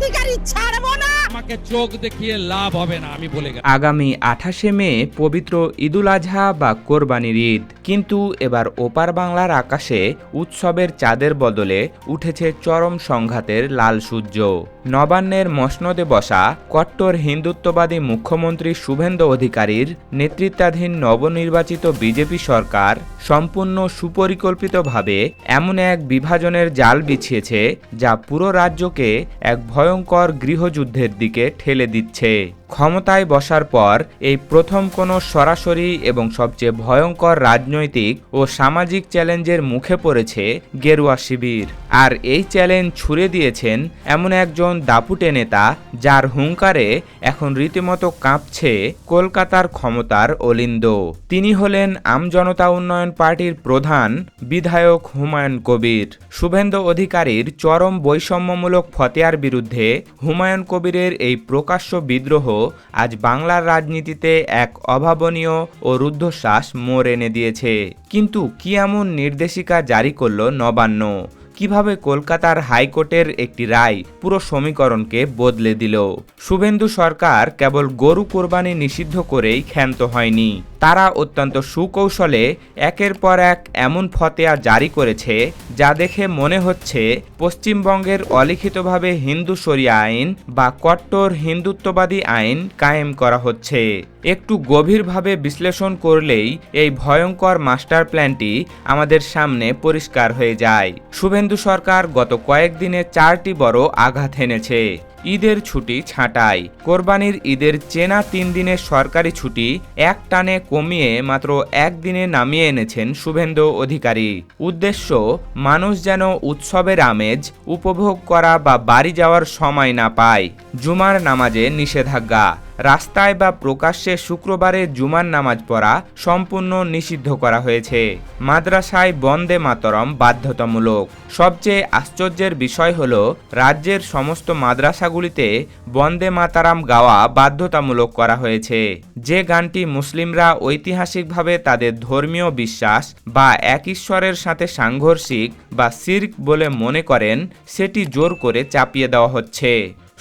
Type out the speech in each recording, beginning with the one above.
অধিকারী ছাড়বো না। আমাকে চোখ দেখিয়ে লাভ হবে না, আমি বলে গেলাম। আগামী 28শে মে পবিত্র ঈদুল আজহা বা কোরবানির ঈদ, কিন্তু এবার ওপার বাংলার আকাশে উৎসবের চাঁদের বদলে উঠেছে চরম সংঘাতের লাল সূর্য। নবান্নের মসনদে বসা কট্টর হিন্দুত্ববাদী মুখ্যমন্ত্রী শুভেন্দু অধিকারীর নেতৃত্বাধীন নবনির্বাচিত বিজেপি সরকার সম্পূর্ণ সুপরিকল্পিতভাবে এমন এক বিভাজনের জাল বিছিয়েছে যা পুরো রাজ্যকে এক ভয়ঙ্কর গৃহযুদ্ধের দিকে ঠেলে দিচ্ছে। ক্ষমতায় বসার পর এই প্রথম কোনো সরাসরি এবং সবচেয়ে ভয়ঙ্কর রাজনৈতিক ও সামাজিক চ্যালেঞ্জের মুখে পড়েছে গেরুয়া শিবির। আর এই চ্যালেঞ্জ ছুড়ে দিয়েছেন এমন একজন দাপুটে নেতা যার হুঙ্কারে এখন রীতিমতো কাঁপছে কলকাতার ক্ষমতার অলিন্দ। তিনি হলেন আমজনতা উন্নয়ন পার্টির প্রধান বিধায়ক হুমায়ুন কবির। শুভেন্দু অধিকারীর চরম বৈষম্যমূলক ফতেয়ার বিরুদ্ধে হুমায়ুন কবিরের এই প্রকাশ্য বিদ্রোহ আজ বাংলার রাজনীতিতে এক অভাবনীয় ও রুদ্ধশ্বাস মোড় এনে দিয়েছে। কিন্তু কি এমন নির্দেশিকা জারি করল নবান্ন? কিভাবে কলকাতার হাইকোর্টের একটি রায় পুরো সমীকরণকে বদলে দিল? শুভেন্দু সরকার কেবল গরু কোরবানি নিষিদ্ধ করেই ক্ষান্ত হয়নি, তারা অত্যন্ত সুকৌশলে একের পর এক এমন ফতেয়া জারি করেছে যা দেখে মনে হচ্ছে পশ্চিমবঙ্গের অলিখিতভাবে হিন্দু শরিয়া আইন বা কট্টর হিন্দুত্ববাদী আইন কায়েম করা হচ্ছে। একটু গভীরভাবে বিশ্লেষণ করলেই এই ভয়ঙ্কর মাস্টার প্ল্যানটি আমাদের সামনে পরিষ্কার হয়ে যায়। শুভেন্দু সরকার গত কয়েকদিনে 4টি বড় আঘাত এনেছে। ঈদের ছুটি ছাঁটাই, কোরবানির ঈদের চেনা 3 দিনের সরকারি ছুটি এক টানে কমিয়ে মাত্র 1 দিনে নামিয়ে এনেছেন শুভেন্দু অধিকারী। উদ্দেশ্য, মানুষ যেন উৎসবের আমেজ উপভোগ করা বা বাড়ি যাওয়ার সময় না পায়। জুমার নামাজে নিষেধাজ্ঞা, রাস্তায় বা প্রকাশ্যে শুক্রবারে জুমার নামাজ পড়া সম্পূর্ণ নিষিদ্ধ করা হয়েছে। মাদ্রাসায় বন্দে মাতরম বাধ্যতামূলক। সবচেয়ে আশ্চর্যের বিষয় হল রাজ্যের সমস্ত মাদ্রাসাগুলিতে বন্দে মাতারাম গাওয়া বাধ্যতামূলক করা হয়েছে। যে গানটি মুসলিমরা ঐতিহাসিকভাবে তাদের ধর্মীয় বিশ্বাস বা এক ঈশ্বরের সাথে সাংঘর্ষিক বা শিরক বলে মনে করেন, সেটি জোর করে চাপিয়ে দেওয়া হচ্ছে।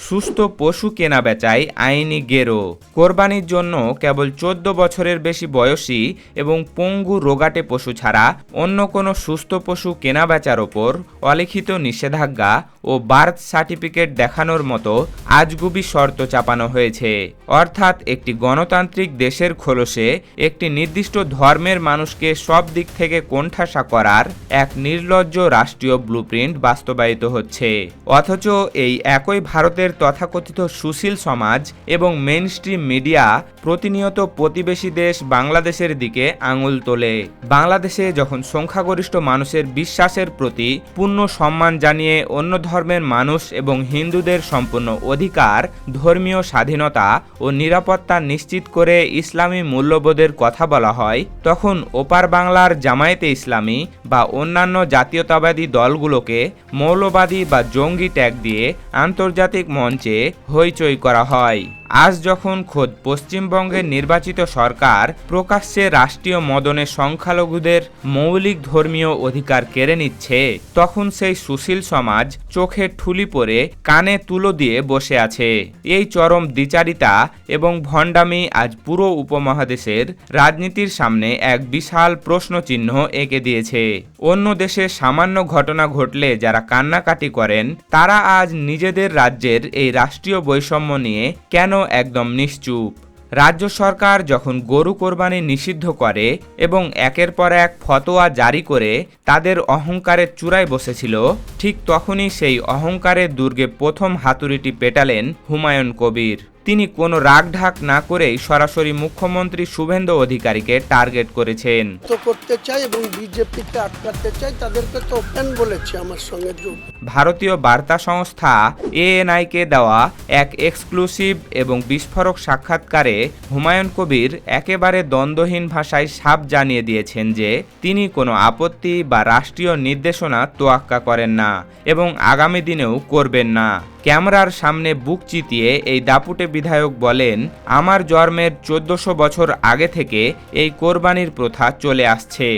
সুস্থ পশু কেনাবেচায় আইনি গেরো, কোরবানির জন্য কেবল 14 বছরের বেশি বয়সী এবং পঙ্গু রোগাটে পশু ছাড়া অন্য কোনো সুস্থ পশু কেনাবেচার ওপর অলিখিত নিষেধাজ্ঞা ও বার্থ সার্টিফিকেট দেখানোর মতো আজগুবি শর্ত চাপানো হয়েছে। অর্থাৎ একটি গণতান্ত্রিক দেশের খোলসে একটি নির্দিষ্ট ধর্মের মানুষকে সব দিক থেকে কোণঠাসা করার এক নির্লজ্জ রাষ্ট্রীয় ব্লুপ্রিন্ট বাস্তবায়িত হচ্ছে। অথচ এই একই ভারতের তথাকথিত সুশীল সমাজ এবং মেইনস্ট্রিম মিডিয়া প্রতিনিয়ত প্রতিবেশী দেশ বাংলাদেশের দিকে আঙুল তোলে। বাংলাদেশে যখন সংখ্যাগরিষ্ঠ মানুষের বিশ্বাসের প্রতি পূর্ণ সম্মান জানিয়ে অন্য ধর্মের মানুষ এবং হিন্দুদের সম্পূর্ণ অধিকার, ধর্মীয় স্বাধীনতা ও নিরাপত্তা নিশ্চিত করে ইসলামী মূল্যবোধের কথা বলা হয়, তখন ওপার বাংলার জামায়াতে ইসলামী বা অন্যান্য জাতীয়তাবাদী দলগুলোকে মৌলবাদী বা জঙ্গি ট্যাগ দিয়ে আন্তর্জাতিক মঞ্চে হইচই করা হয়। আজ যখন খোদ পশ্চিমবঙ্গের নির্বাচিত সরকার প্রকাশ্যে রাষ্ট্রীয় মদনে সংখ্যালঘুদের মৌলিক ধর্মীয় অধিকার কেড়ে নিচ্ছে, তখন সেই সুশীল সমাজ চোখে ঠুলি পরে কানে তুলো দিয়ে বসে আছে। এই চরম দ্বিচারিতা এবং ভণ্ডামি আজ পুরো উপমহাদেশের রাজনীতির সামনে এক বিশাল প্রশ্নচিহ্ন এঁকে দিয়েছে। অন্য দেশে সামান্য ঘটনা ঘটলে যারা কান্নাকাটি করেন, তারা আজ নিজেদের রাজ্যের এই রাষ্ট্রীয় বৈষম্য নিয়ে কেন একদম নিশ্চুপ? রাজ্য সরকার যখন গরু কোরবানি নিষিদ্ধ করে এবং একের পর এক ফতোয়া জারি করে তাদের অহংকারের চূড়ায় বসেছিল, ঠিক তখনই সেই অহংকারের দুর্গে প্রথম হাতুড়িটি পেটালেন হুমায়ুন কবির। তিনি কোনো রাগঢাক না করেই সরাসরি মুখ্যমন্ত্রী শুভেন্দু অধিকারীকে টার্গেট করেছেন। তো করতে চাই এবং বিজেপিকে আটকাতে চাই, তাদেরকে তো ওপেন বলেছে আমার সঙ্গে যোগ। ভারতীয় বার্তা সংস্থা এএনআইকে দেওয়া এক এক্সক্লুসিভ এবং বিস্ফোরক সাক্ষাৎকারে হুমায়ুন কবির একেবারে দ্বন্দ্বহীন ভাষায় সাফ জানিয়ে দিয়েছেন যে তিনি কোনো আপত্তি বা রাষ্ট্রীয় নির্দেশনা তোয়াক্কা করেন না এবং আগামী দিনেও করবেন না। ক্যামেরার সামনে বুক চিতিয়ে এই দাপুটে বিধায়ক বলেন, আমার জন্মের 1400 বছর আগে থেকে এই কোরবানির প্রথা চলে আসছে।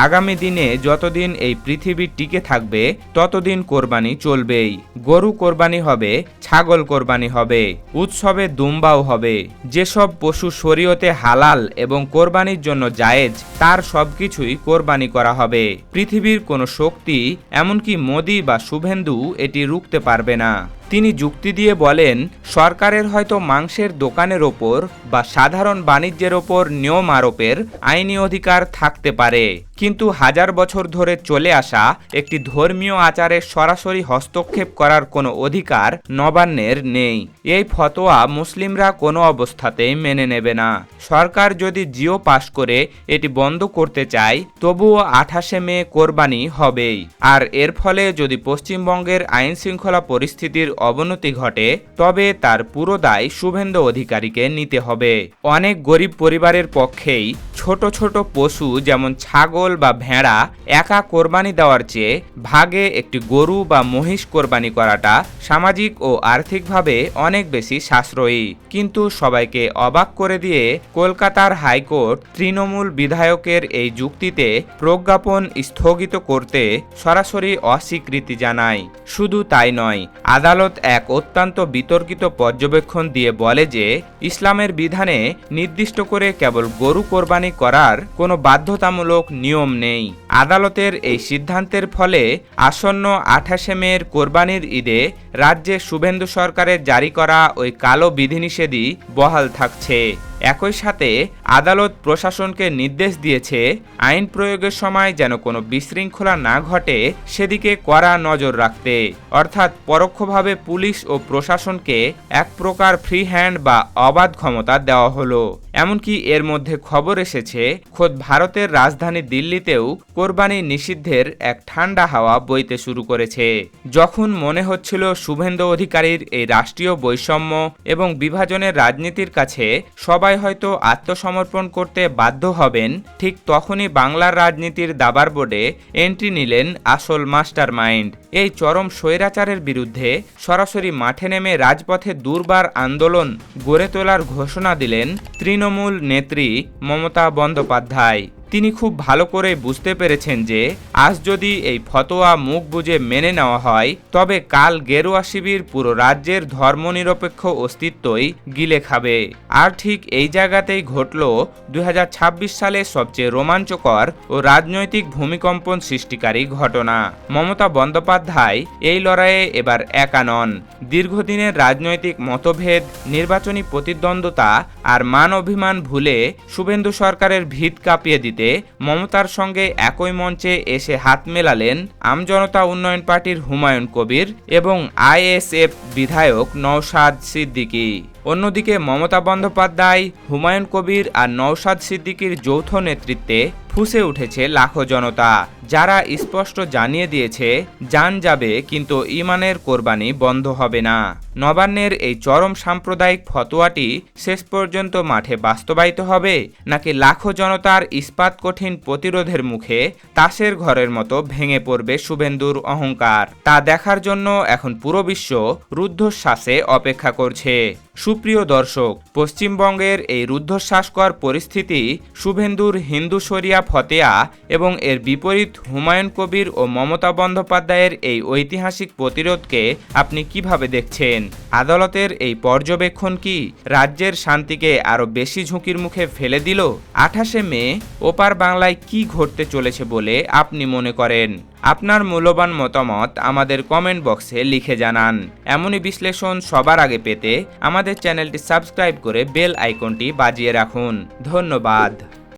আগামী দিনে যতদিন এই পৃথিবী টিকে থাকবে ততদিন কোরবানি চলবেই। গরু কোরবানি হবে, ছাগল কোরবানি হবে, উৎসবে দুম্বাও হবে। যেসব পশু শরীয়তে হালাল এবং কোরবানির জন্য জায়েজ তার সবকিছুই কোরবানি করা হবে। পৃথিবীর কোনো শক্তি, এমনকি মোদি বা শুভেন্দু এটি রুখতে পারবে না। তিনি যুক্তি দিয়ে বলেন, সরকারের হয়তো মাংসের দোকানের ওপর বা সাধারণ বাণিজ্যের ওপর নিয়ম আরোপের আইনি অধিকার থাকতে পারে, কিন্তু হাজার বছর ধরে চলে আসা একটি ধর্মীয় আচারে সরাসরি হস্তক্ষেপ করার কোনো অধিকার নবান্নের নেই। এই ফতোয়া মুসলিমরা কোনো অবস্থাতেই মেনে নেবে না। সরকার যদি জিও পাশ করে এটি বন্ধ করতে চায়, তবুও 28শে মে কোরবানি হবেই। আর এর ফলে যদি পশ্চিমবঙ্গের আইন শৃঙ্খলা পরিস্থিতির অবনতি ঘটে, তবে তার পুরো দায় শুভেন্দু অধিকারীকে নিতে হবে। অনেক গরিব পরিবারের পক্ষেই ছোট ছোট পশু যেমন ছাগল বা ভেড়া একা কোরবানি দেওয়ার চেয়ে ভাগে একটি গরু বা মহিষ কোরবানি করাটা সামাজিক ও আর্থিকভাবে অনেক বেশি সাশ্রয়ী। কিন্তু সবাইকে অবাক করে দিয়ে কলকাতার হাইকোর্ট তৃণমূল বিধায়কের এই যুক্তিতে প্রজ্ঞাপন স্থগিত করতে সরাসরি অস্বীকৃতি জানায়। শুধু তাই নয়, আদালত এক অত্যন্ত বিতর্কিত পর্যবেক্ষণ দিয়ে বলে যে ইসলামের বিধানে নির্দিষ্ট করে কেবল গরু কোরবানি করার কোনো বাধ্যতামূলক নিয়ম নেই। আদালতের এই সিদ্ধান্তের ফলে আসন্ন 28শে মের কোরবানির ঈদে রাজ্যে শুভেন্দু সরকারের জারি করা ওই কালো বিধিনিষেধই বহাল থাকছে। একই সাথে আদালত প্রশাসনকে নির্দেশ দিয়েছে আইন প্রয়োগের সময় যেন কোনো বিশৃঙ্খলা না ঘটে সেদিকে কড়া নজর রাখতে। অর্থাৎ পরোক্ষভাবে পুলিশ ও প্রশাসনকে এক প্রকার ফ্রি হ্যান্ড বা অবাধ ক্ষমতা দেওয়া হলো। এমনকি এর মধ্যে খবর এসেছে খোদ ভারতের রাজধানী দিল্লিতেও কোরবানি নিষিদ্ধের এক ঠান্ডা হাওয়া বইতে শুরু করেছে। যখন মনে হচ্ছিল শুভেন্দু অধিকারীর এই রাষ্ট্রীয় বৈষম্য এবং বিভাজনের রাজনীতির কাছে সবাই হয়তো আত্মসমর্পণ করতে বাধ্য হবেন, ঠিক তখনই বাংলার রাজনীতির দাবার বোর্ডে এন্ট্রি নিলেন আসল মাস্টার মাইন্ড। এই চরম স্বৈরাচারের বিরুদ্ধে সরাসরি মাঠে নেমে রাজপথে দুর্বার আন্দোলন গড়ে তোলার ঘোষণা দিলেন তৃণমূল নেত্রী মমতা বন্দ্যোপাধ্যায়। তিনি খুব ভালো করে বুঝতে পেরেছেন যে আজ যদি এই ফতোয়া মুখ বুজে মেনে নেওয়া হয়, তবে কাল গেরুয়া শিবির পুরো রাজ্যের ধর্মনিরপেক্ষ অস্তিত্বই গিলে খাবে। আর ঠিক এই জায়গাতেই ঘটল 2026 সালে সবচেয়ে রোমাঞ্চকর ও রাজনৈতিক ভূমিকম্পন সৃষ্টিকারী ঘটনা। মমতা বন্দ্যোপাধ্যায় এই লড়াইয়ে এবার একা নন। দীর্ঘদিনের রাজনৈতিক মতভেদ, নির্বাচনী প্রতিদ্বন্দ্বিতা আর মান অভিমান ভুলে শুভেন্দু সরকারের ভিত কাঁপিয়ে দিতে মমতার সঙ্গে একই মঞ্চে এসে হাত মেলালেন আমজনতা উন্নয়ন পার্টির হুমায়ুন কবির এবং আইএসএফ বিধায়ক নওশাদ সিদ্দিকী। অন্যদিকে মমতা বন্দ্যোপাধ্যায়, হুমায়ুন কবির আর নওশাদ সিদ্দিকীর যৌথ নেতৃত্বে ফুঁসে উঠেছে লাখো জনতা, যারা স্পষ্ট জানিয়ে দিয়েছে জান যাবে কিন্তু ইমানের কোরবানি বন্ধ হবে না। নবান্নের এই চরম সাম্প্রদায়িক ফতোয়াটি শেষ পর্যন্ত মাঠে বাস্তবায়িত হবে, নাকি লাখো জনতার ইস্পাত কঠিন প্রতিরোধের মুখে তাসের ঘরের মতো ভেঙে পড়বে শুভেন্দুর অহংকার, তা দেখার জন্য এখন পুরো বিশ্ব রুদ্ধশ্বাসে অপেক্ষা করছে। সুপ্রিয় দর্শক, পশ্চিমবঙ্গের এই রুদ্ধশ্বাসকর পরিস্থিতি, শুভেন্দুর হিন্দু শরিয়া ফতেয়া এবং এর বিপরীত হুমায়ুন কবির ও মমতা বন্দ্যোপাধ্যায়ের এই ঐতিহাসিক প্রতিরোধকে আপনি কিভাবে দেখছেন? আদালতের এই পর্যবেক্ষণ কি রাজ্যের শান্তিকে আরও বেশি ঝুঁকির মুখে ফেলে দিল? 28শে মে ওপার বাংলায় কি ঘটতে চলেছে বলে আপনি মনে করেন? আপনার মূল্যবান মতামত আমাদের কমেন্ট বক্সে লিখে জানান। এমনই বিশ্লেষণ সবার আগে পেতে আমাদের চ্যানেলটি সাবস্ক্রাইব করে বেল আইকনটি বাজিয়ে রাখুন। ধন্যবাদ।